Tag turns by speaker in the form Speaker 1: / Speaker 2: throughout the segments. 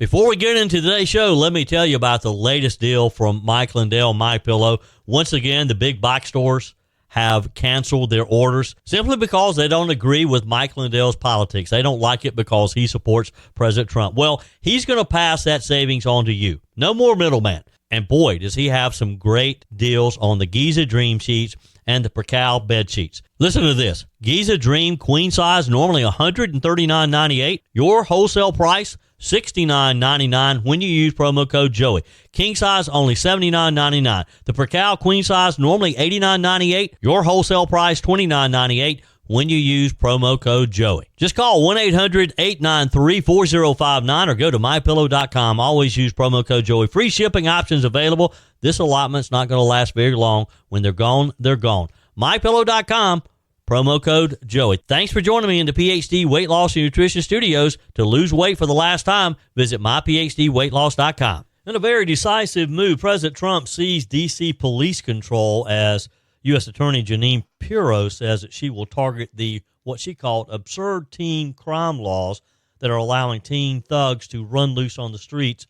Speaker 1: Before we get into today's show, let me tell you about the latest deal from Mike Lindell, MyPillow. Once again, the big box stores have canceled their orders simply because they don't agree with Mike Lindell's politics. They don't like it because he supports President Trump. Well, he's going to pass that savings on to you. No more middleman. And boy, does he have some great deals on the Giza Dream sheets and the Percal bed sheets. Listen to this. Giza Dream queen size, normally $139.98. Your wholesale price, $69.99 when you use promo code Joey. King size, only $79.99. The Percal queen size, normally $89.98. Your wholesale price, $29.98 when you use promo code Joey. Just call 1-800-893-4059 or go to MyPillow.com. Always use promo code Joey. Free shipping options available. This allotment's not going to last very long. When they're gone, they're gone. MyPillow.com. Promo code Joey. Thanks for joining me in the PhD Weight Loss and Nutrition Studios. To lose weight for the last time, visit myphdweightloss.com. In a very decisive move, President Trump seized D.C. police control as U.S. Attorney Jeanine Pirro says that she will target the what she called absurd teen crime laws that are allowing teen thugs to run loose on the streets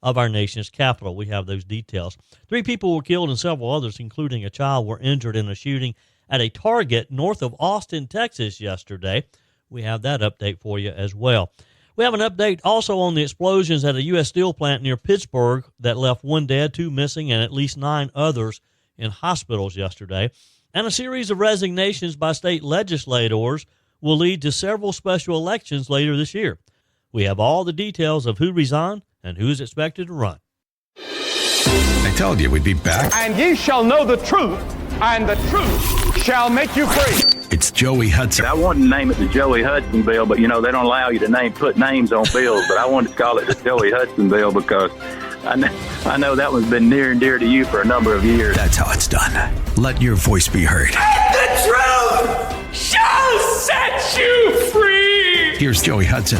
Speaker 1: of our nation's capital. We have those details. 3 people were killed and several others, including a child, were injured in a shooting at a Target north of Austin, Texas yesterday. We have that update for you as well. We have an update also on the explosions at a U.S. steel plant near Pittsburgh that left 1 dead, 2 missing, and at least 9 others in hospitals yesterday. And a series of resignations by state legislators will lead to several special elections later this year. We have all the details of who resigned and who's expected to run.
Speaker 2: I told you we'd be back.
Speaker 3: And ye shall know the truth, and the truth shall make you free.
Speaker 2: It's Joey Hudson.
Speaker 4: I wanted to name it the Joey Hudson bill, but, you know, they don't allow you to put names on bills. But I wanted to call it the Joey Hudson bill because I know that one's been near and dear to you for a number of years.
Speaker 2: That's how it's done. Let your voice be heard.
Speaker 3: And the truth shall set you free.
Speaker 2: Here's Joey Hudson.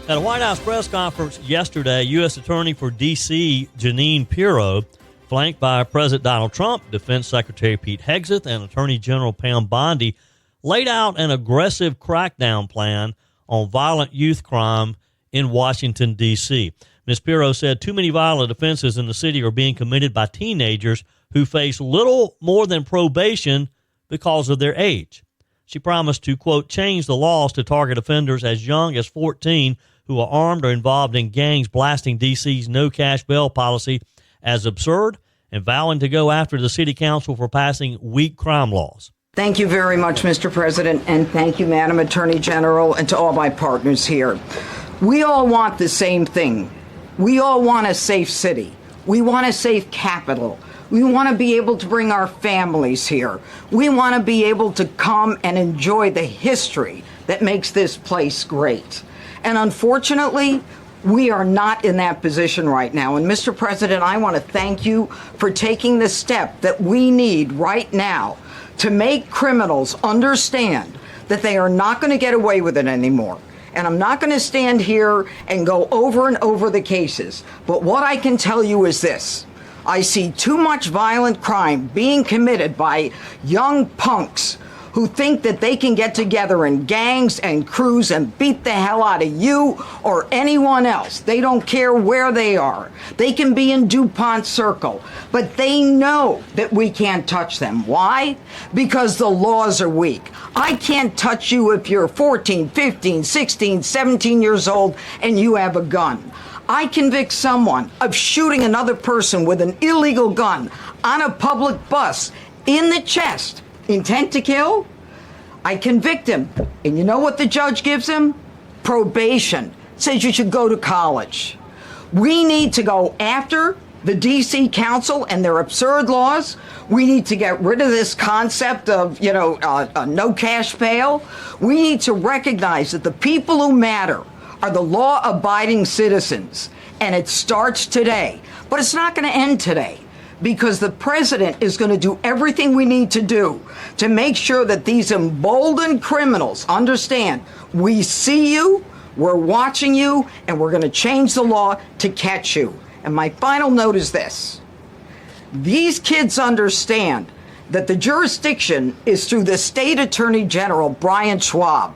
Speaker 1: At a White House press conference yesterday, U.S. Attorney for D.C. Jeanine Pirro, flanked by President Donald Trump, Defense Secretary Pete Hegseth, and Attorney General Pam Bondi, laid out an aggressive crackdown plan on violent youth crime in Washington, D.C. Ms. Pirro said too many violent offenses in the city are being committed by teenagers who face little more than probation because of their age. She promised to, quote, change the laws to target offenders as young as 14 who are armed or involved in gangs, blasting D.C.'s no-cash bail policy as absurd and vowing to go after the city council for passing weak crime laws.
Speaker 5: Thank you very much, Mr. President, and thank you, Madam Attorney General, and to all my partners here. We all want the same thing. We all want a safe city. We want a safe capital. We want to be able to bring our families here. We want to be able to come and enjoy the history that makes this place great. And unfortunately, we are not in that position right now. And Mr. President, I want to thank you for taking the step that we need right now to make criminals understand that they are not going to get away with it anymore. And I'm not going to stand here and go over and over the cases. But what I can tell you is this. I see too much violent crime being committed by young punks who think that they can get together in gangs and crews and beat the hell out of you or anyone else. They don't care where they are. They can be in DuPont Circle, but they know that we can't touch them. Why? Because the laws are weak. I can't touch you if you're 14, 15, 16, 17 years old and you have a gun. I convict someone of shooting another person with an illegal gun on a public bus in the chest. Intent to kill? I convict him. And you know what the judge gives him? Probation. Says you should go to college. We need to go after the D.C. Council and their absurd laws. We need to get rid of this concept of, no cash bail. We need to recognize that the people who matter are the law-abiding citizens. And it starts today. But it's not going to end today, because the president is going to do everything we need to do to make sure that these emboldened criminals understand we see you, we're watching you, and we're going to change the law to catch you. And my final note is this. These kids understand that the jurisdiction is through the state attorney general, Brian Schwab.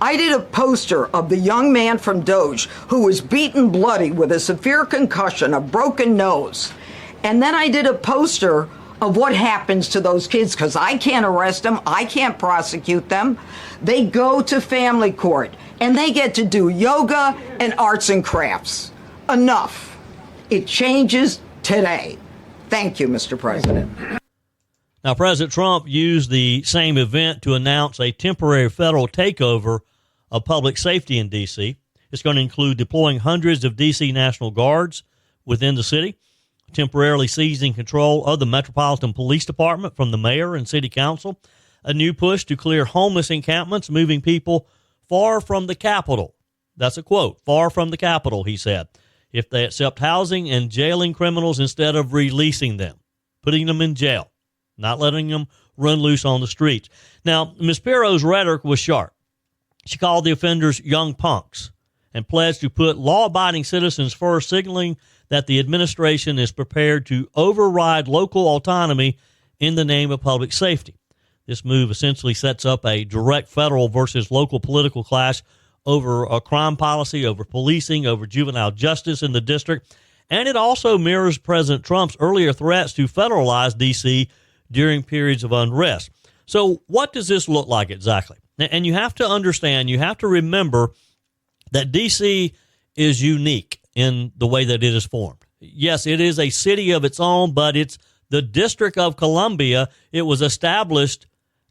Speaker 5: I did a poster of the young man from Doge who was beaten bloody with a severe concussion, a broken nose. And then I did a poster of what happens to those kids, because I can't arrest them, I can't prosecute them. They go to family court, and they get to do yoga and arts and crafts. Enough. It changes today. Thank you, Mr. President.
Speaker 1: Now, President Trump used the same event to announce a temporary federal takeover of public safety in D.C. It's going to include deploying hundreds of D.C. National Guards within the city, temporarily seizing control of the Metropolitan Police Department from the mayor and city council, a new push to clear homeless encampments, moving people far from the Capitol. That's a quote, far from the Capitol, he said, if they accept housing and jailing criminals instead of releasing them, putting them in jail, not letting them run loose on the streets. Now, Ms. Pirro's rhetoric was sharp. She called the offenders young punks and pledged to put law-abiding citizens first, signaling that the administration is prepared to override local autonomy in the name of public safety. This move essentially sets up a direct federal versus local political clash over a crime policy, over policing, over juvenile justice in the district, and it also mirrors President Trump's earlier threats to federalize D.C. during periods of unrest. So what does this look like exactly? And you have to understand, you have to remember that D.C. is unique in the way that it is formed. Yes, it is a city of its own, but it's the District of Columbia. It was established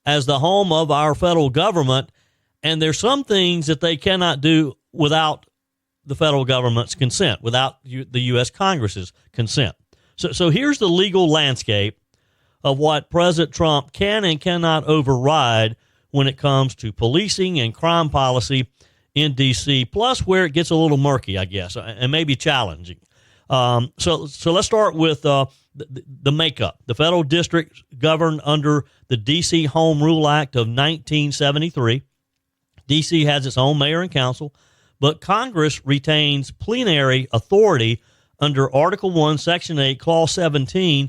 Speaker 1: as the home of our federal government, and there's some things that they cannot do without the federal government's consent, without the U.S. Congress's consent. So here's the legal landscape of what President Trump can and cannot override when it comes to policing and crime policy in D.C., plus where it gets a little murky, I guess, and maybe challenging. So let's start with the makeup. The federal district governed under the D.C. Home Rule Act of 1973. D.C. has its own mayor and council, but Congress retains plenary authority under Article 1, Section 8, Clause 17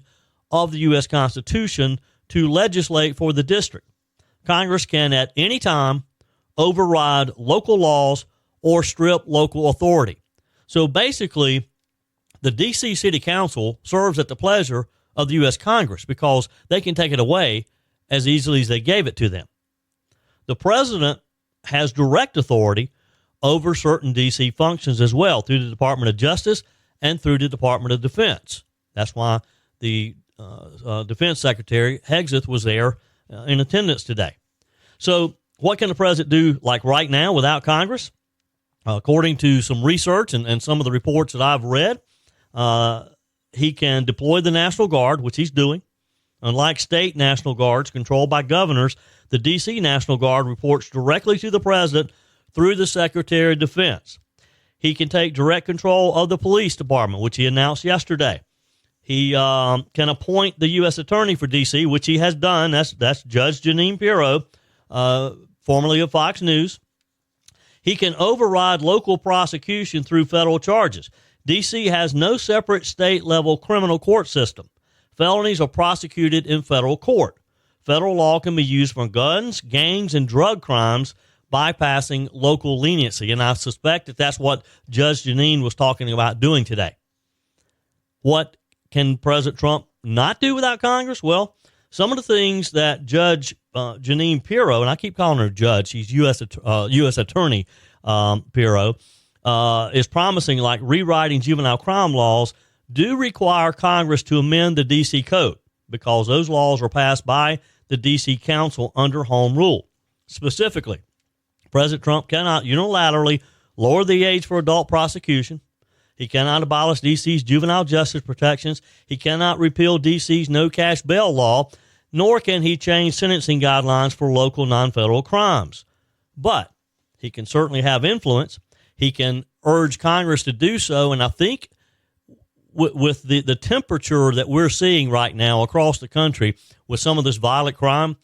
Speaker 1: of the U.S. Constitution to legislate for the district. Congress can at any time override local laws or strip local authority. So basically, the D.C. City Council serves at the pleasure of the U.S. Congress because they can take it away as easily as they gave it to them. The president has direct authority over certain D.C. functions as well through the Department of Justice and through the Department of Defense. That's why the Defense Secretary Hegseth was there in attendance today. So what can the president do like right now without Congress? According to some research and some of the reports that I've read, he can deploy the National Guard, which he's doing. Unlike state National Guards controlled by governors, the D.C. National Guard reports directly to the president through the Secretary of Defense. He can take direct control of the police department, which he announced yesterday. He can appoint the U.S. Attorney for D.C., which he has done. That's Judge Jeanine Pirro, formerly of Fox News. He can override local prosecution through federal charges. D.C. has no separate state-level criminal court system. Felonies are prosecuted in federal court. Federal law can be used for guns, gangs, and drug crimes, bypassing local leniency. And I suspect that that's what Judge Jeanine was talking about doing today. What can President Trump not do without Congress? Well, some of the things that Judge Jeanine Pirro, and I keep calling her judge, she's U.S. Attorney Pirro, is promising, like rewriting juvenile crime laws, do require Congress to amend the D.C. Code because those laws are passed by the D.C. Council under Home Rule. Specifically, President Trump cannot unilaterally lower the age for adult prosecution. He cannot abolish D.C.'s juvenile justice protections. He cannot repeal D.C.'s no-cash bail law, nor can he change sentencing guidelines for local non-federal crimes. But he can certainly have influence. He can urge Congress to do so, and I think with the temperature that we're seeing right now across the country with some of this violent crime,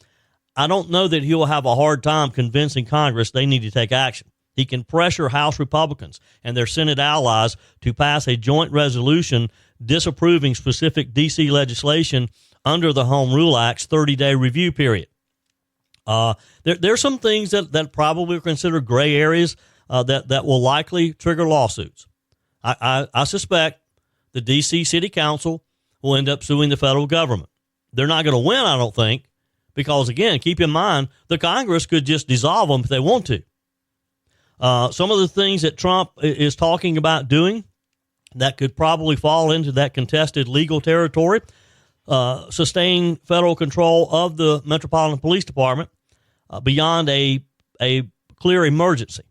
Speaker 1: I don't know that he'll have a hard time convincing Congress they need to take action. He can pressure House Republicans and their Senate allies to pass a joint resolution disapproving specific D.C. legislation under the Home Rule Act's 30-day review period. There's some things that probably are considered gray areas that will likely trigger lawsuits. I suspect the D.C. City Council will end up suing the federal government. They're not going to win, I don't think, because, again, keep in mind, the Congress could just dissolve them if they want to. Some of the things that Trump is talking about doing that could probably fall into that contested legal territory, sustain federal control of the Metropolitan Police Department beyond a clear emergency.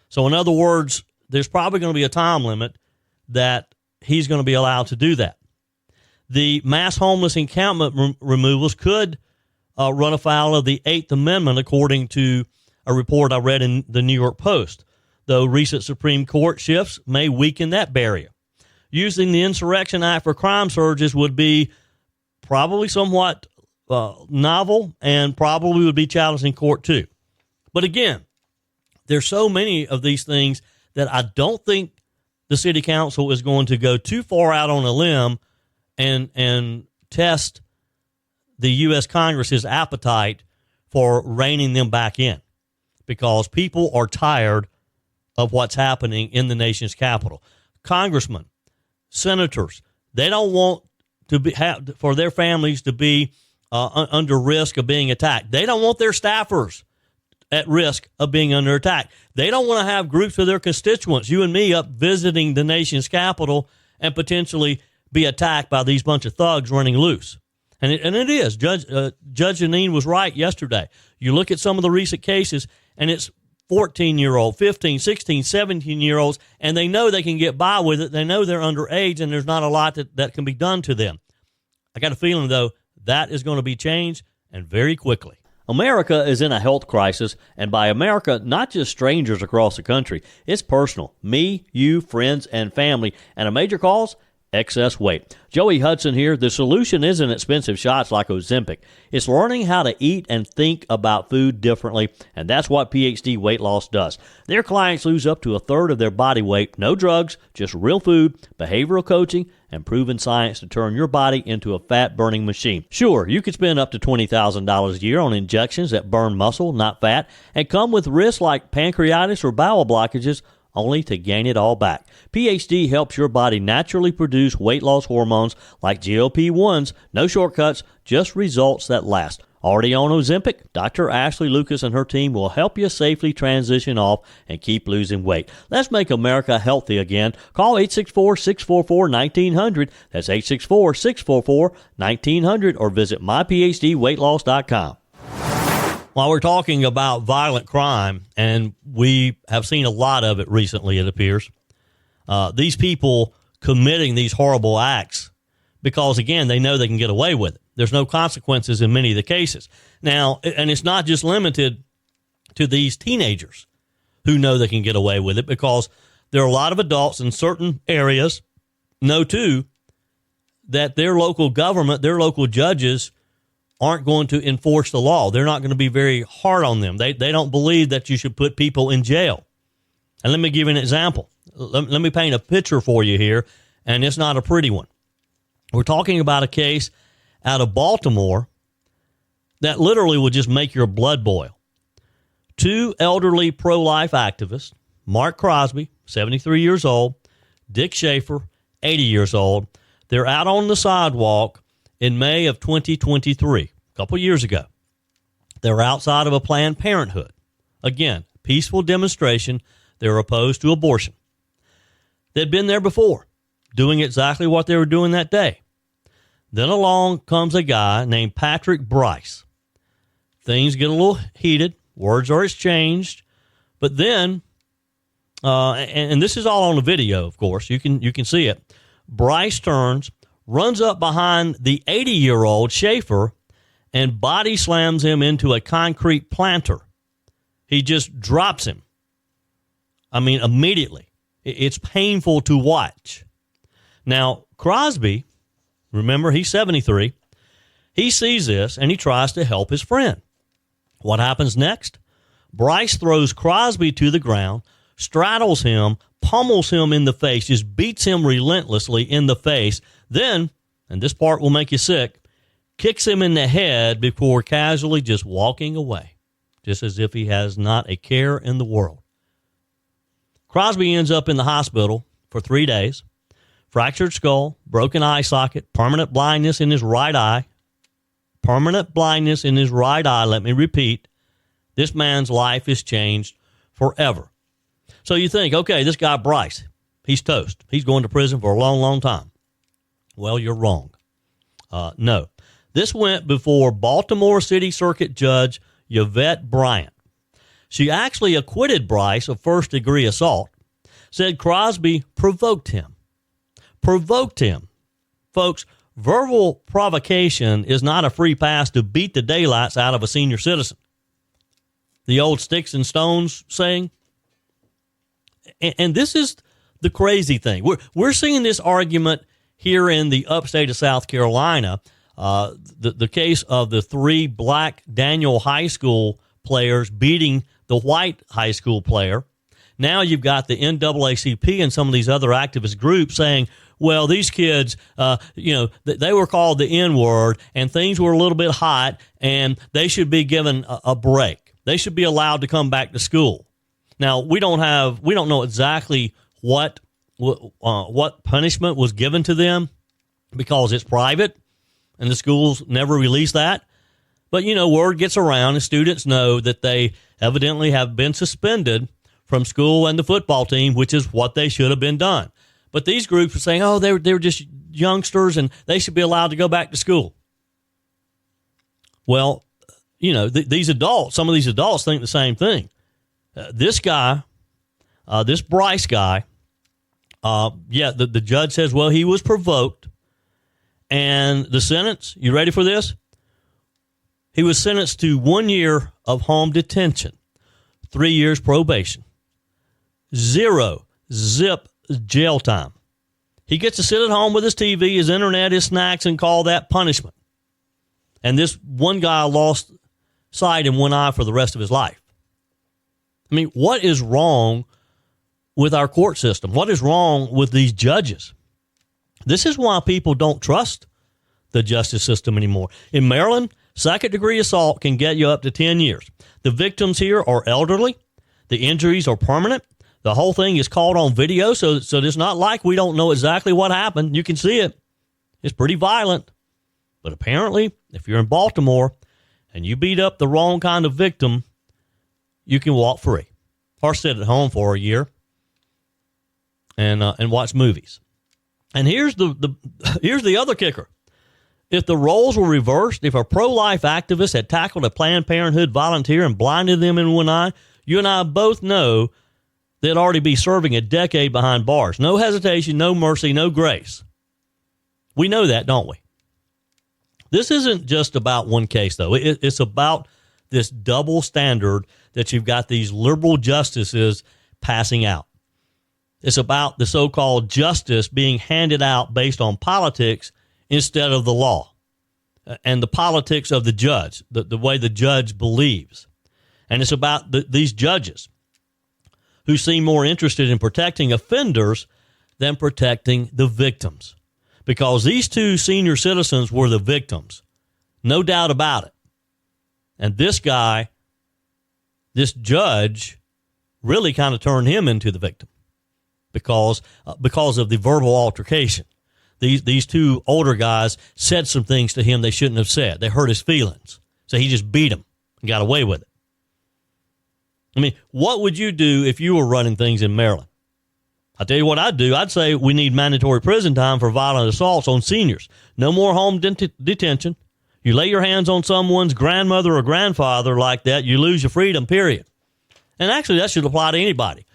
Speaker 1: So, in other words, there's probably going to be a time limit that he's going to be allowed to do that. The mass homeless encampment removals could run afoul of the Eighth Amendment, according to a report I read in the New York Post, though recent Supreme Court shifts may weaken that barrier. Using the Insurrection Act for crime surges would be probably somewhat novel and probably would be challenged in court too. But again, there's so many of these things that I don't think the city council is going to go too far out on a limb and test the U.S. Congress's appetite for reining them back in, because people are tired of what's happening in the nation's capital. Congressmen, senators, they don't want to for their families to be under risk of being attacked. They don't want their staffers at risk of being under attack. They don't want to have groups of their constituents, you and me, up visiting the nation's capital and potentially be attacked by these bunch of thugs running loose. And it is. Judge Jeanine was right yesterday. You look at some of the recent cases, and it's 14-year-old, 15, 16, 17-year-olds, and they know they can get by with it. They know they're underage, and there's not a lot that can be done to them. I got a feeling, though, that is going to be changed, and very quickly. America is in a health crisis, and by America, not just strangers across the country. It's personal. Me, you, friends, and family. And a major cause? Excess weight. Joey Hudson here. The solution isn't expensive shots like Ozempic. It's learning how to eat and think about food differently, and that's what PhD Weight Loss does. Their clients lose up to a third of their body weight, no drugs, just real food, behavioral coaching, and proven science to turn your body into a fat-burning machine. Sure, you could spend up to $20,000 a year on injections that burn muscle, not fat, and come with risks like pancreatitis or bowel blockages, only to gain it all back. PhD helps your body naturally produce weight loss hormones like GLP-1s, no shortcuts, just results that last. Already on Ozempic? Dr. Ashley Lucas and her team will help you safely transition off and keep losing weight. Let's make America healthy again. Call 864-644-1900. That's 864-644-1900 or visit myphdweightloss.com. While we're talking about violent crime, and we have seen a lot of it recently, it appears, these people committing these horrible acts because, again, they know they can get away with it. There's no consequences in many of the cases. Now, and it's not just limited to these teenagers who know they can get away with it, because there are a lot of adults in certain areas know, too, that their local government, their local judges aren't going to enforce the law. They're not going to be very hard on them. They don't believe that you should put people in jail. And let me give you an example. Let me paint a picture for you here, and it's not a pretty one. We're talking about a case out of Baltimore that literally would just make your blood boil. Two elderly pro-life activists, Mark Crosby, 73 years old, Dick Schaefer, 80 years old, they're out on the sidewalk in May of 2023, a couple years ago. They're outside of a Planned Parenthood. Again, peaceful demonstration. They're opposed to abortion. They'd been there before, doing exactly what they were doing that day. Then along comes a guy named Patrick Bryce. Things get a little heated. Words are exchanged. But then, and this is all on the video, of course. You can see it. Bryce turns, runs up behind the 80-year-old Schaefer, and body slams him into a concrete planter. He just drops him. I mean, immediately. It's painful to watch. Now, Crosby, remember, he's 73. He sees this, and he tries to help his friend. What happens next? Bryce throws Crosby to the ground, straddles him, pummels him in the face, just beats him relentlessly in the face. Then, and this part will make you sick, kicks him in the head before casually just walking away. just as if he has not a care in the world. Crosby ends up in the hospital for 3 days. Fractured skull, broken eye socket, permanent blindness in his right eye. Permanent blindness in his right eye, let me repeat. This man's life is changed forever. So you think, okay, this guy Bryce, he's toast. He's going to prison for a long, long time. Well, you're wrong. No. This went before Baltimore City Circuit Judge Yvette Bryant. She actually acquitted Bryce of first-degree assault, said Crosby provoked him. Provoked him. Folks, verbal provocation is not a free pass to beat the daylights out of a senior citizen. The old sticks and stones saying. And this is the crazy thing. We're seeing this argument here in the upstate of South Carolina. The case of the 3 black Daniel High School players beating the white high school player. Now you've got the NAACP and some of these other activist groups saying, well, these kids, they were called the N-word and things were a little bit hot and they should be given a break. They should be allowed to come back to school. Now, we don't know exactly what punishment was given to them because it's private and the schools never release that. But, word gets around and students know that they evidently have been suspended from school and the football team, which is what they should have been done. But these groups are saying, oh, they were just youngsters and they should be allowed to go back to school. Well, these adults, some of these adults think the same thing. This guy, this Bryce guy, the judge says, well, he was provoked. And the sentence, you ready for this? He was sentenced to 1 year of home detention, 3 years probation, 0 zip jail time. He gets to sit at home with his TV, his internet, his snacks, and call that punishment. And this one guy lost sight in one eye for the rest of his life. I mean, what is wrong with our court system? What is wrong with these judges? This is why people don't trust the justice system anymore. In Maryland, second-degree assault can get you up to 10 years. The victims here are elderly. The injuries are permanent. The whole thing is caught on video, so it's not like we don't know exactly what happened. You can see it. It's pretty violent. But apparently, if you're in Baltimore and you beat up the wrong kind of victim, you can walk free or sit at home for a year and watch movies. And here's the other kicker. If the roles were reversed, if a pro-life activist had tackled a Planned Parenthood volunteer and blinded them in one eye, you and I both know they'd already be serving a decade behind bars. No hesitation, no mercy, no grace. We know that, don't we? This isn't just about one case, though. It's about this double standard that you've got these liberal justices passing out. It's about the so-called justice being handed out based on politics instead of the law and the politics of the judge, the way the judge believes. And it's about these judges who seem more interested in protecting offenders than protecting the victims. Because these 2 senior citizens were the victims. No doubt about it. And this guy, this judge, really kind of turned him into the victim because of the verbal altercation. These 2 older guys said some things to him they shouldn't have said. They hurt his feelings. So he just beat them and got away with it. I mean, what would you do if you were running things in Maryland? I'll tell you what I'd do. I'd say we need mandatory prison time for violent assaults on seniors. No more home detention. You lay your hands on someone's grandmother or grandfather like that, you lose your freedom, period. And actually, that should apply to anybody.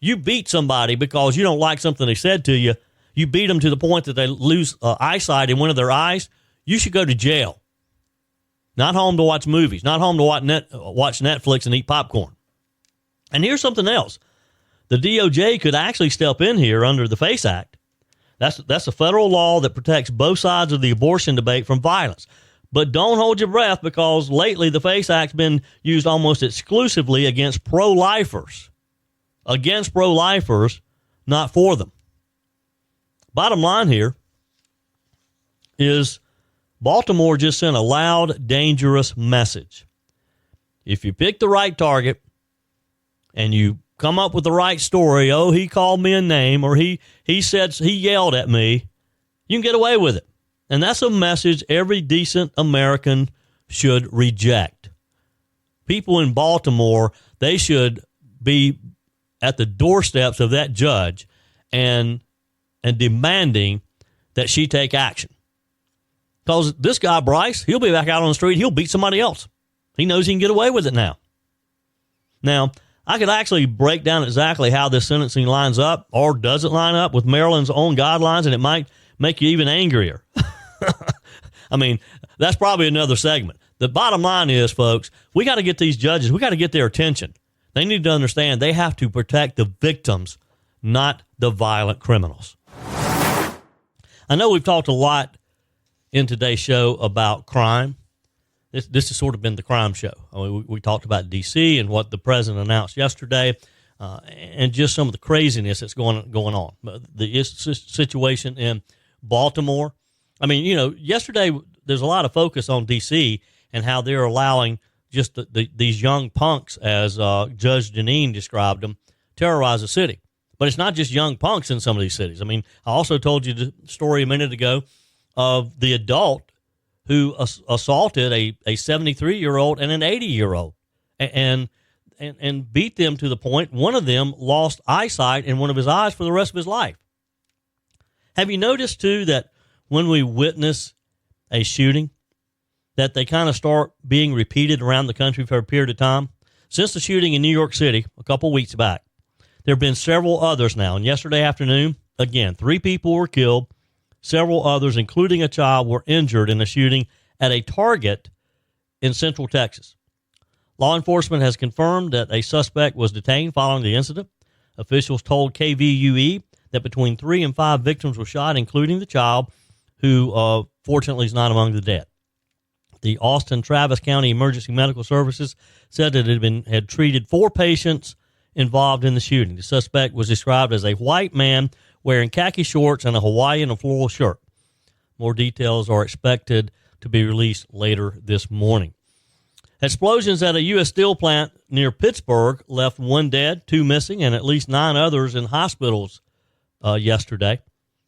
Speaker 1: You beat somebody because you don't like something they said to you. You beat them to the point that they lose eyesight in one of their eyes. You should go to jail. Not home to watch movies. Not home to watch Netflix and eat popcorn. And here's something else. The DOJ could actually step in here under the FACE Act. That's a federal law that protects both sides of the abortion debate from violence. But don't hold your breath because lately the FACE Act's been used almost exclusively against pro-lifers. Against pro-lifers, not for them. Bottom line here is Baltimore just sent a loud, dangerous message. if you pick the right target and you come up with the right story, oh, he called me a name, or he said, he yelled at me, you can get away with it. And that's a message every decent American should reject. People in Baltimore, they should be at the doorsteps of that judge and demanding that she take action. Because this guy, Bryce, he'll be back out on the street. He'll beat somebody else. He knows he can get away with it now. Now, I could actually break down exactly how this sentencing lines up or doesn't line up with Maryland's own guidelines, and it might make you even angrier. I mean, that's probably another segment. The bottom line is, folks, we got to get these judges, we got to get their attention. They need to understand they have to protect the victims, not the violent criminals. I know we've talked a lot in today's show about crime. This has sort of been the crime show. I mean, we talked about D.C. and what the president announced yesterday, and just some of the craziness that's going on. The situation in Baltimore. I mean, you know, yesterday there's a lot of focus on D.C. and how they're allowing just these young punks, as Judge Jeanine described them, terrorize the city. But it's not just young punks in some of these cities. I mean, I also told you the story a minute ago of the adult who assaulted a 73-year-old and an 80-year-old and beat them to the point one of them lost eyesight in one of his eyes for the rest of his life. Have you noticed, too, that when we witness a shooting, that they kind of start being repeated around the country for a period of time? Since the shooting in New York City a couple weeks back, there have been several others now. And yesterday afternoon, again, 3 people were killed. Several others, including a child, were injured in a shooting at a Target in Central Texas. Law enforcement has confirmed that a suspect was detained following the incident. Officials told KVUE that between 3 and 5 victims were shot, including the child, who fortunately is not among the dead. The Austin Travis County Emergency Medical Services said that it had treated 4 patients involved in the shooting. The suspect was described as a white man wearing khaki shorts and a Hawaiian and floral shirt. More details are expected to be released later this morning. Explosions at a U.S. steel plant near Pittsburgh left 1 dead, 2 missing, and at least 9 others in hospitals yesterday,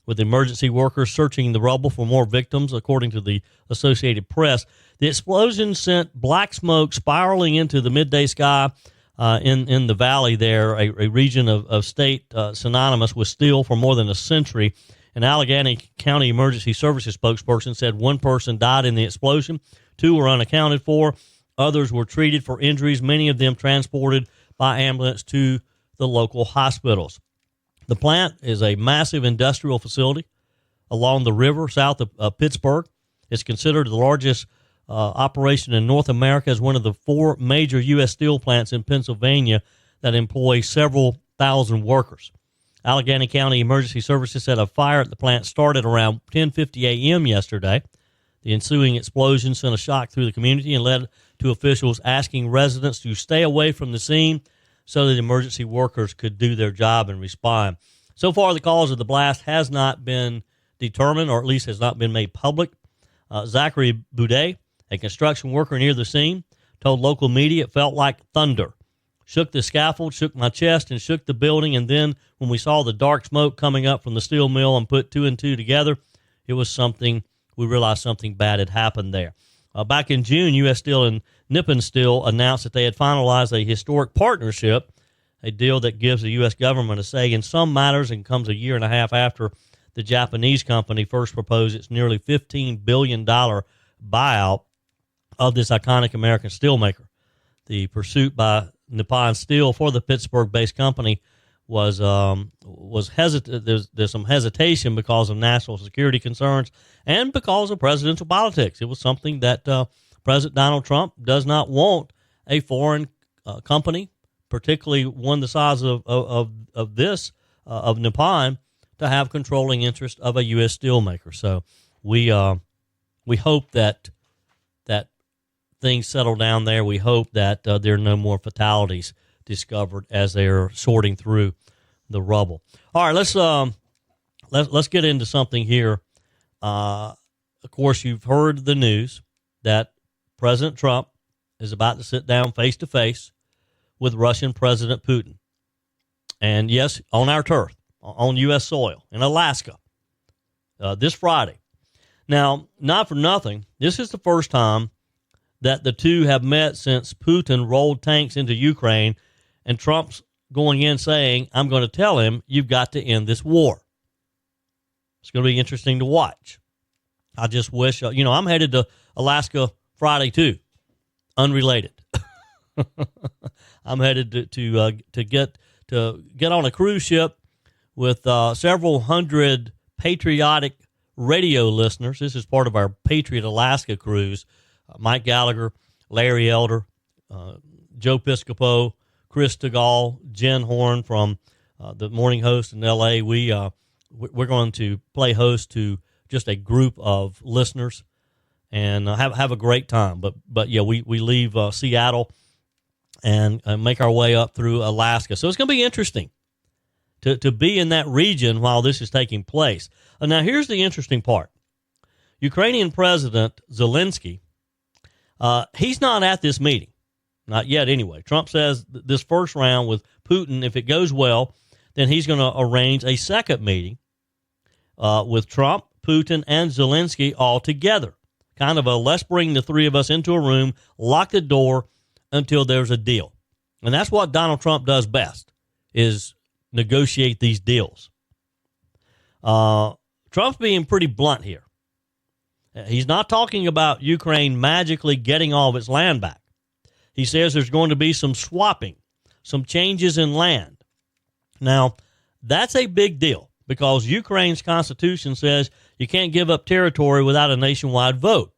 Speaker 1: with emergency workers searching the rubble for more victims, according to the Associated Press. The explosion sent black smoke spiraling into the midday sky in the valley there, a region of state synonymous with steel for more than a century. An Allegheny County Emergency Services spokesperson said 1 person died in the explosion, 2 were unaccounted for, others were treated for injuries, many of them transported by ambulance to the local hospitals. The plant is a massive industrial facility along the river south of Pittsburgh. It's considered the largest operation in North America, as one of the 4 major U.S. steel plants in Pennsylvania that employ several thousand workers. Allegheny County Emergency Services said a fire at the plant started around 10:50 a.m. yesterday. The ensuing explosion sent a shock through the community and led to officials asking residents to stay away from the scene so that emergency workers could do their job and respond. So far, the cause of the blast has not been determined, or at least has not been made public. Zachary Boudet, a construction worker near the scene, told local media it felt like thunder. Shook the scaffold, shook my chest, and shook the building. And then when we saw the dark smoke coming up from the steel mill and put 2 and 2 together, it was something, we realized something bad had happened there. Back in June, U.S. Steel and Nippon Steel announced that they had finalized a historic partnership, a deal that gives the U.S. government a say in some matters and comes a year and a half after the Japanese company first proposed its nearly $15 billion buyout of this iconic American steelmaker. The pursuit by Nippon Steel for the Pittsburgh-based company was hesitant. There's some hesitation because of national security concerns and because of presidential politics. It was something that President Donald Trump does not want a foreign company, particularly one the size of Nippon, to have controlling interest of a U.S. steelmaker. So we hope that things settle down there. We hope that there are no more fatalities discovered as they're sorting through the rubble. All right, let's get into something here. Of course, you've heard the news that President Trump is about to sit down face to face with Russian President Putin. And yes, on our turf, on U.S. soil, in Alaska, this Friday. Now, not for nothing, this is the first time that the two have met since Putin rolled tanks into Ukraine, and Trump's going in saying, I'm going to tell him, you've got to end this war. It's going to be interesting to watch. I just wish, I'm headed to Alaska Friday too, unrelated. I'm headed to get on a cruise ship with several hundred patriotic radio listeners. This is part of our Patriot Alaska cruise. Mike Gallagher, Larry Elder, Joe Piscopo, Chris Tegal, Jen Horn from the Morning Host in L.A. We're going to play host to just a group of listeners and have a great time. But yeah, we leave Seattle and make our way up through Alaska. So it's going to be interesting to be in that region while this is taking place. Now, here's the interesting part. Ukrainian President Zelensky, he's not at this meeting. Not yet, anyway. Trump says this first round with Putin, if it goes well, then he's going to arrange a second meeting with Trump, Putin, and Zelensky all together. Kind of a let's bring the three of us into a room, lock the door until there's a deal. And that's what Donald Trump does best, is negotiate these deals. Trump's being pretty blunt here. He's not talking about Ukraine magically getting all of its land back. He says there's going to be some swapping, some changes in land. Now, that's a big deal because Ukraine's constitution says you can't give up territory without a nationwide vote.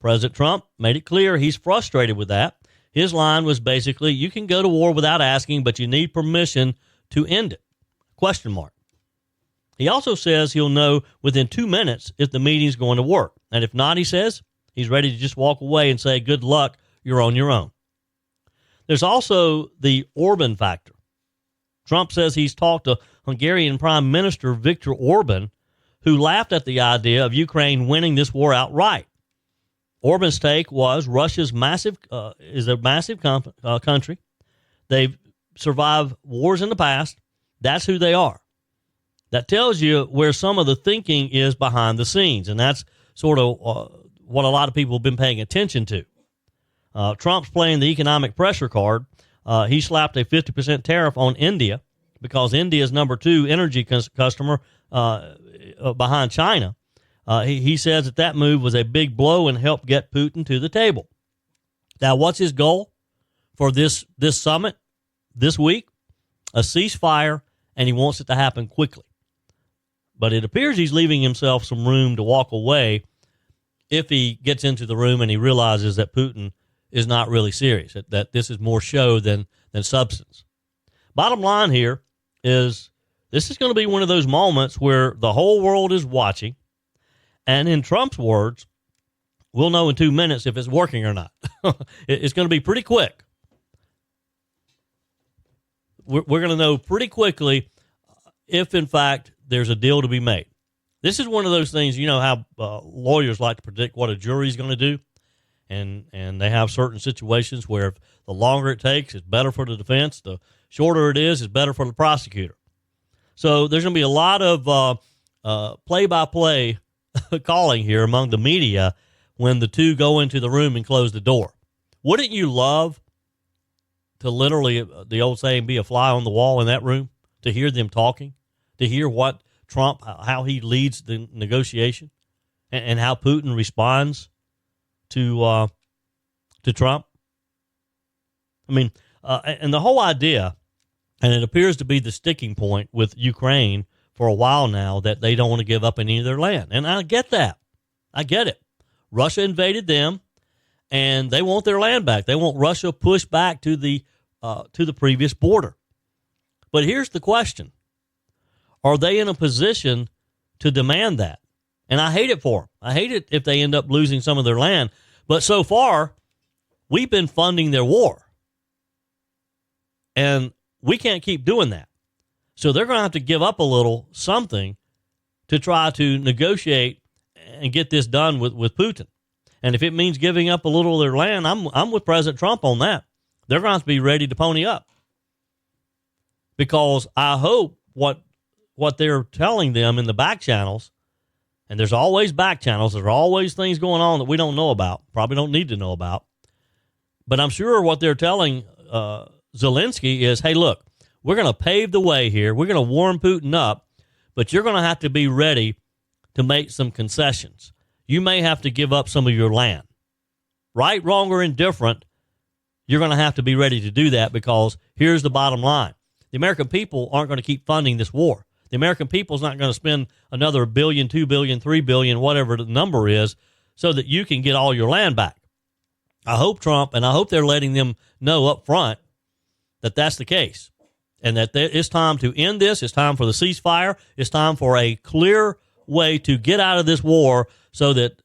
Speaker 1: President Trump made it clear he's frustrated with that. His line was basically, you can go to war without asking, but you need permission to end it. Question mark. He also says he'll know within 2 minutes if the meeting's going to work. And if not, he says, he's ready to just walk away and say, good luck, you're on your own. There's also the Orban factor. Trump says he's talked to Hungarian Prime Minister Viktor Orban, who laughed at the idea of Ukraine winning this war outright. Orban's take was Russia's is a massive country. They've survived wars in the past. That's who they are. That tells you where some of the thinking is behind the scenes, and that's sort of what a lot of people have been paying attention to. Trump's playing the economic pressure card. He slapped a 50% tariff on India because India's number 2 energy customer behind China. He says that move was a big blow and helped get Putin to the table. Now, what's his goal for this summit this week? A ceasefire, and he wants it to happen quickly. But it appears he's leaving himself some room to walk away if he gets into the room and he realizes that Putin is not really serious, that this is more show than substance. Bottom line here is this is going to be one of those moments where the whole world is watching, and in Trump's words, we'll know in 2 minutes if it's working or not. It's going to be pretty quick. We're going to know pretty quickly if, in fact, there's a deal to be made. This is one of those things, you know how lawyers like to predict what a jury's going to do, and they have certain situations where if the longer it takes, it's better for the defense. The shorter it is, it's better for the prosecutor. So there's going to be a lot of play-by-play calling here among the media when the two go into the room and close the door. Wouldn't you love to literally, the old saying, be a fly on the wall in that room, to hear them talking, to hear what Trump, how he leads the negotiation, and how Putin responds to Trump? I mean, and the whole idea, and it appears to be the sticking point with Ukraine for a while now, that they don't want to give up any of their land. And I get that. I get it. Russia invaded them, and they want their land back. They want Russia pushed back to the previous border. But here's the question. Are they in a position to demand that? And I hate it for them. I hate it if they end up losing some of their land. But so far, we've been funding their war. And we can't keep doing that. So they're going to have to give up a little something to try to negotiate and get this done with Putin. And if it means giving up a little of their land, I'm with President Trump on that. They're going to have to be ready to pony up. Because I hope what they're telling them in the back channels, and there's always back channels, there's always things going on that we don't know about, probably don't need to know about. But I'm sure what they're telling Zelensky is, hey, look, we're going to pave the way here. We're going to warm Putin up, but you're going to have to be ready to make some concessions. You may have to give up some of your land. Right, wrong, or indifferent, you're going to have to be ready to do that, because here's the bottom line. The American people aren't going to keep funding this war. The American people is not going to spend another $1 billion, $2 billion, $3 billion, whatever the number is, so that you can get all your land back. I hope Trump, and I hope they're letting them know up front that that's the case, and that it's time to end this. It's time for the ceasefire. It's time for a clear way to get out of this war, so that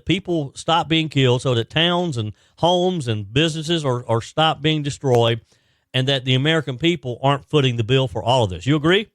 Speaker 1: people stop being killed, so that towns and homes and businesses are stop being destroyed, and that the American people aren't footing the bill for all of this. You agree?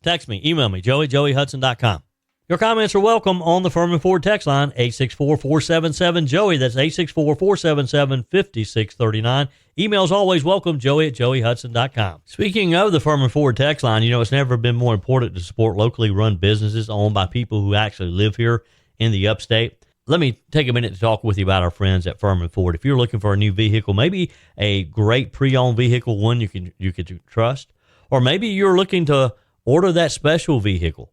Speaker 1: Text me, email me, joey@joeyhudson.com. Your comments are welcome on the Firmin Ford text line, 864-477-JOEY. That's 864-477-5639. Email's always welcome, joey@joeyhudson.com. Speaking of the Firmin Ford text line, it's never been more important to support locally run businesses owned by people who actually live here in the upstate. Let me take a minute to talk with you about our friends at Firmin Ford. If you're looking for a new vehicle, maybe a great pre-owned vehicle, one you can trust, or maybe you're looking to order that special vehicle.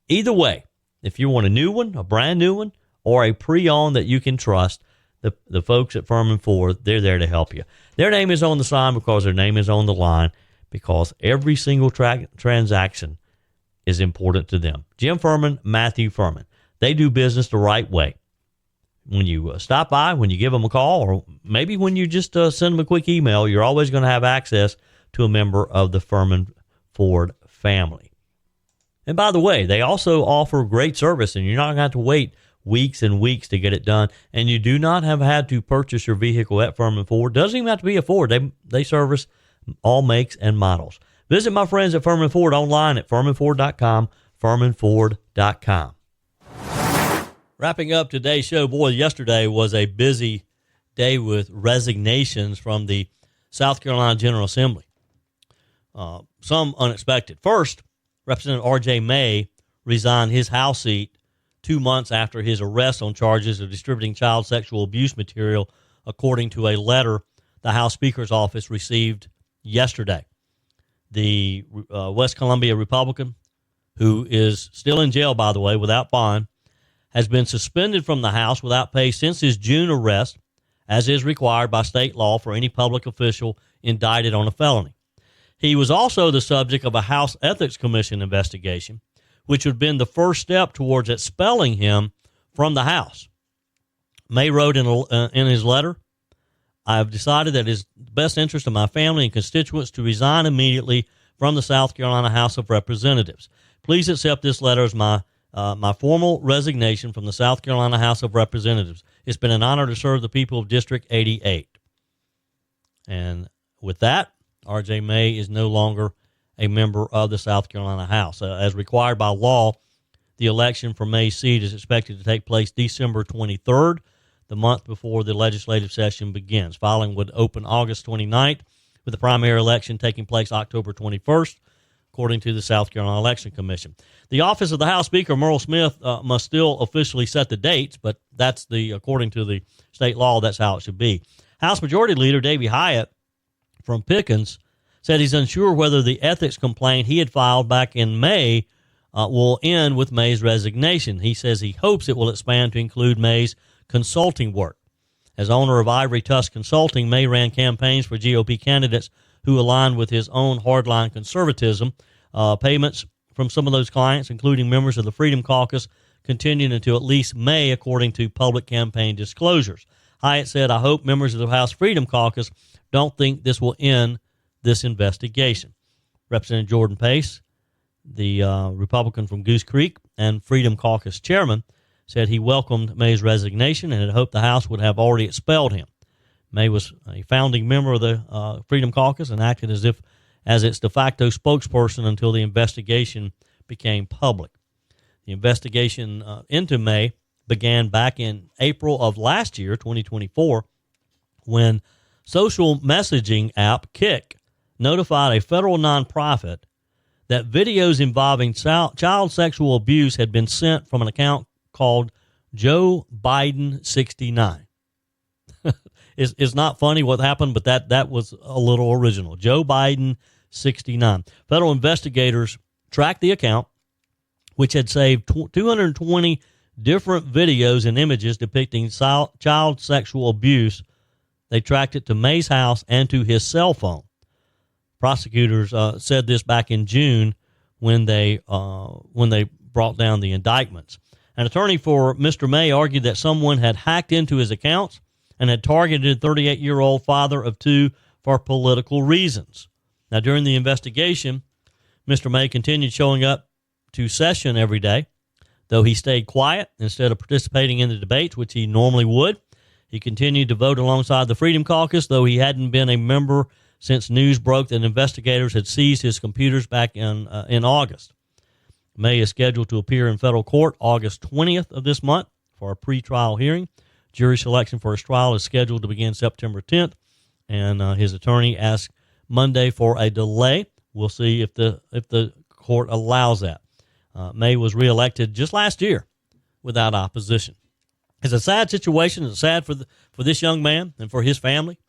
Speaker 1: Either way, if you want a new one, a brand new one, or a pre-owned that you can trust, the folks at Firmin Ford, they're there to help you. Their name is on the sign because their name is on the line, because every single transaction is important to them. Jim Firmin, Matthew Firmin. They do business the right way. When you stop by, when you give them a call, or maybe when you just send them a quick email, you're always going to have access to a member of the Firmin Ford family. And by the way, they also offer great service, and you're not going to have to wait weeks and weeks to get it done. And you do not have had to purchase your vehicle at Firmin Ford. Doesn't even have to be a Ford. They service all makes and models. Visit my friends at Firmin Ford online at firminford.com, firminford.com. Wrapping up today's show, boy, yesterday was a busy day with resignations from the South Carolina General Assembly. Some unexpected. First, Representative R.J. May resigned his House seat 2 months after his arrest on charges of distributing child sexual abuse material, according to a letter the House Speaker's office received yesterday. The West Columbia Republican, who is still in jail, by the way, without bond, has been suspended from the House without pay since his June arrest, as is required by state law for any public official indicted on a felony. He was also the subject of a House Ethics Commission investigation, which would have been the first step towards expelling him from the House. May wrote in his letter, I have decided that it is the best interest of my family and constituents to resign immediately from the South Carolina House of Representatives. Please accept this letter as my formal resignation from the South Carolina House of Representatives. It's been an honor to serve the people of District 88. And with that, R.J. May is no longer a member of the South Carolina House. As required by law, the election for May's seat is expected to take place December 23rd, the month before the legislative session begins. Filing would open August 29th, with the primary election taking place October 21st, according to the South Carolina Election Commission. The office of the House Speaker, Merle Smith, must still officially set the dates, but that's according to the state law, that's how it should be. House Majority Leader Davey Hyatt from Pickens said he's unsure whether the ethics complaint he had filed back in May will end with May's resignation. He says he hopes it will expand to include May's consulting work. As owner of Ivory Tusk Consulting, May ran campaigns for GOP candidates who aligned with his own hardline conservatism. Payments from some of those clients, including members of the Freedom Caucus, continued until at least May, according to public campaign disclosures. Hyatt said, I hope members of the House Freedom Caucus don't think this will end this investigation. Representative Jordan Pace, the Republican from Goose Creek and Freedom Caucus chairman, said he welcomed May's resignation and had hoped the House would have already expelled him. May was a founding member of the Freedom Caucus and acted as its de facto spokesperson until the investigation became public. The investigation into May began back in April of last year, 2024, when social messaging app Kik notified a federal nonprofit that videos involving child sexual abuse had been sent from an account called Joe Biden 69. It's not funny what happened, but that was a little original. Joe Biden 69. Federal investigators tracked the account, which had saved 220 different videos and images depicting child sexual abuse. They tracked it to May's house and to his cell phone. Prosecutors said this back in June when they brought down the indictments. An attorney for Mr. May argued that someone had hacked into his accounts and had targeted 38-year-old father of two for political reasons. Now, during the investigation, Mr. May continued showing up to session every day, though he stayed quiet instead of participating in the debates, which he normally would. He continued to vote alongside the Freedom Caucus, though he hadn't been a member since news broke that investigators had seized his computers back in August. May is scheduled to appear in federal court August 20th of this month for a pretrial hearing. Jury selection for his trial is scheduled to begin September 10th, and his attorney asked Monday for a delay. We'll see if the court allows that. May was reelected just last year without opposition. It's a sad situation. It's sad for this young man and for his family.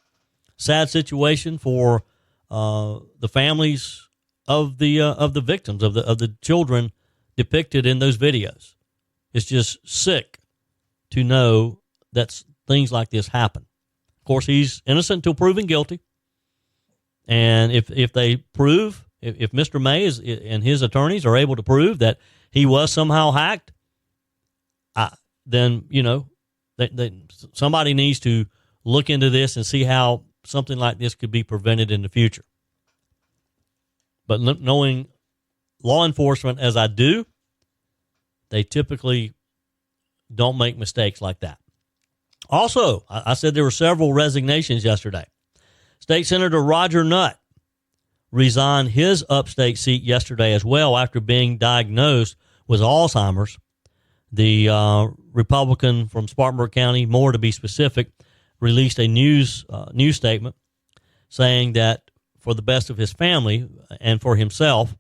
Speaker 1: Sad situation for the families of the victims of the children depicted in those videos. It's just sick to know that things like this happen. Of course, he's innocent until proven guilty. And if they prove, if Mr. May and his attorneys are able to prove that he was somehow hacked, then, somebody needs to look into this and see how something like this could be prevented in the future. But knowing law enforcement as I do, they typically don't make mistakes like that. Also, I said there were several resignations yesterday. State Senator Roger Nutt resigned his upstate seat yesterday as well after being diagnosed with Alzheimer's. The Republican from Spartanburg County, more to be specific, released a news statement saying that for the best of his family and for himself,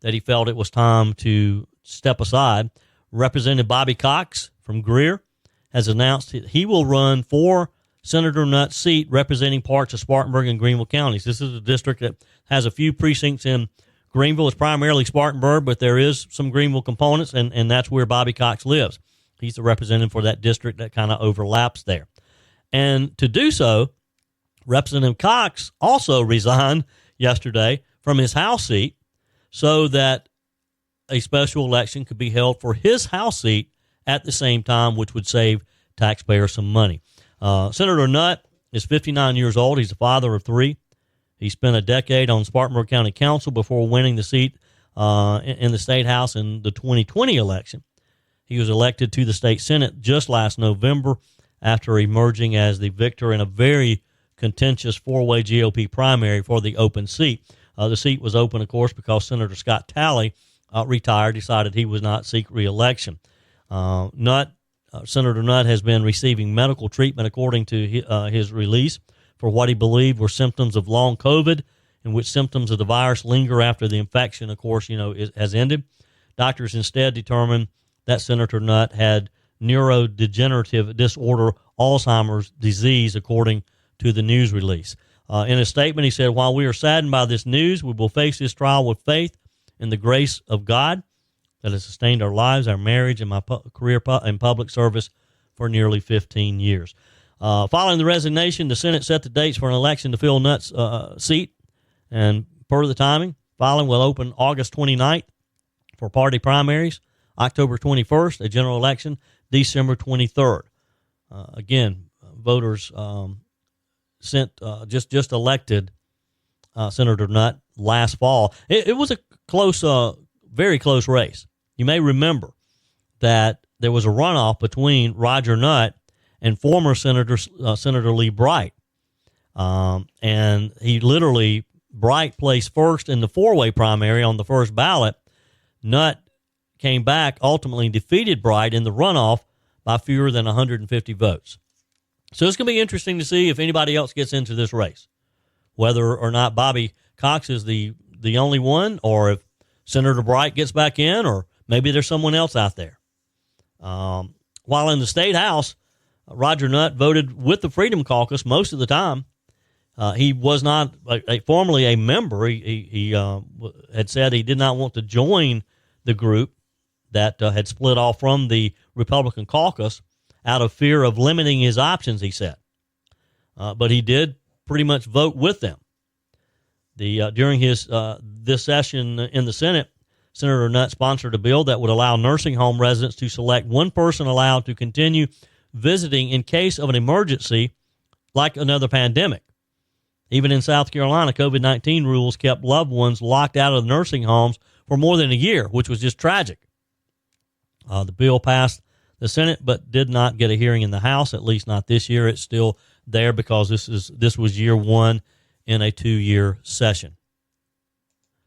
Speaker 1: that he felt it was time to step aside. Representative Bobby Cox from Greer has announced that he will run for Senator Nutt's seat representing parts of Spartanburg and Greenville counties. This is a district that has a few precincts in Greenville. It's primarily Spartanburg, but there is some Greenville components, and that's where Bobby Cox lives. He's the representative for that district that kind of overlaps there. And to do so, Representative Cox also resigned yesterday from his House seat so that a special election could be held for his House seat at the same time, which would save taxpayers some money. Senator Nutt is 59 years old. He's the father of three. He spent a decade on Spartanburg County Council before winning the seat in the State House in the 2020 election. He was elected to the State Senate just last November after emerging as the victor in a very contentious four-way GOP primary for the open seat. The seat was open, of course, because Senator Scott Talley retired, decided he would not seek re-election. Senator Nutt has been receiving medical treatment according to his release for what he believed were symptoms of long COVID, in which symptoms of the virus linger after the infection, of course, has ended. Doctors instead determined that Senator Nutt had neurodegenerative disorder, Alzheimer's disease, according to the news release. In a statement, he said, "While we are saddened by this news, we will face this trial with faith in the grace of God that has sustained our lives, our marriage, and my career in public service for nearly 15 years. Following the resignation, the Senate set the dates for an election to fill Nutt's seat, and per the timing, filing will open August 29th for party primaries, October 21st, a general election, December 23rd. Again, voters just elected Senator Nutt last fall. It was a close, very close race. You may remember that there was a runoff between Roger Nutt and former Senator Lee Bright. And Bright placed first in the four-way primary on the first ballot. Nutt came back, ultimately defeated Bright in the runoff, by fewer than 150 votes. So it's going to be interesting to see if anybody else gets into this race, whether or not Bobby Cox is the only one, or if Senator Bright gets back in, or maybe there's someone else out there. While in the state house, Roger Nutt voted with the Freedom Caucus most of the time. He was not formally a member. He had said he did not want to join the group that had split off from the Republican caucus out of fear of limiting his options, he said. But he did pretty much vote with them. During his this session in the Senate, Senator Nutt sponsored a bill that would allow nursing home residents to select one person allowed to continue visiting in case of an emergency like another pandemic. Even in South Carolina, COVID-19 rules kept loved ones locked out of the nursing homes for more than a year, which was just tragic. The bill passed the Senate, but did not get a hearing in the House, at least not this year. It's still there because this was year one in a 2-year session.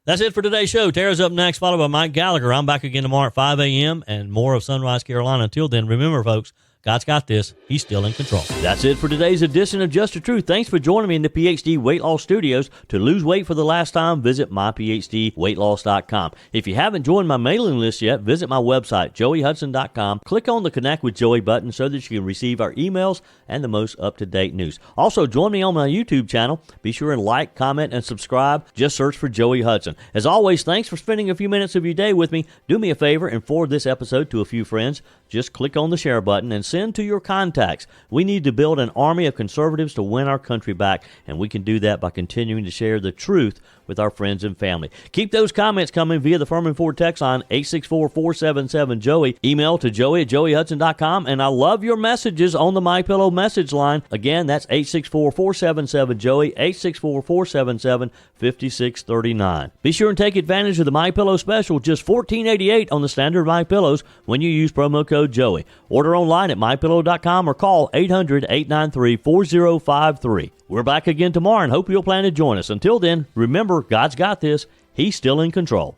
Speaker 1: That's it for today's show. Tara's up next, followed by Mike Gallagher. I'm back again tomorrow at 5 a.m. and more of Sunrise Carolina. Until then, remember, folks, God's got this. He's still in control. That's it for today's edition of Just the Truth. Thanks for joining me in the PhD Weight Loss Studios. To lose weight for the last time, visit myphdweightloss.com. If you haven't joined my mailing list yet, visit my website, joeyhudson.com. Click on the Connect with Joey button so that you can receive our emails and the most up-to-date news. Also, join me on my YouTube channel. Be sure and like, comment, and subscribe. Just search for Joey Hudson. As always, thanks for spending a few minutes of your day with me. Do me a favor and forward this episode to a few friends. Just click on the share button and send to your contacts. We need to build an army of conservatives to win our country back, and we can do that by continuing to share the truth with our friends and family. Keep those comments coming via the Firmin Ford text line 864-477-JOEY. Email to joey@joeyhudson.com, and I love your messages on the MyPillow message line. Again, that's 864-477-JOEY, 864-477-5639. Be sure and take advantage of the MyPillow special, just $14.88 on the standard MyPillows when you use promo code Joey. Order online at mypillow.com or call 800-893-4053. We're back again tomorrow and hope you'll plan to join us. Until then, remember, God's got this. He's still in control.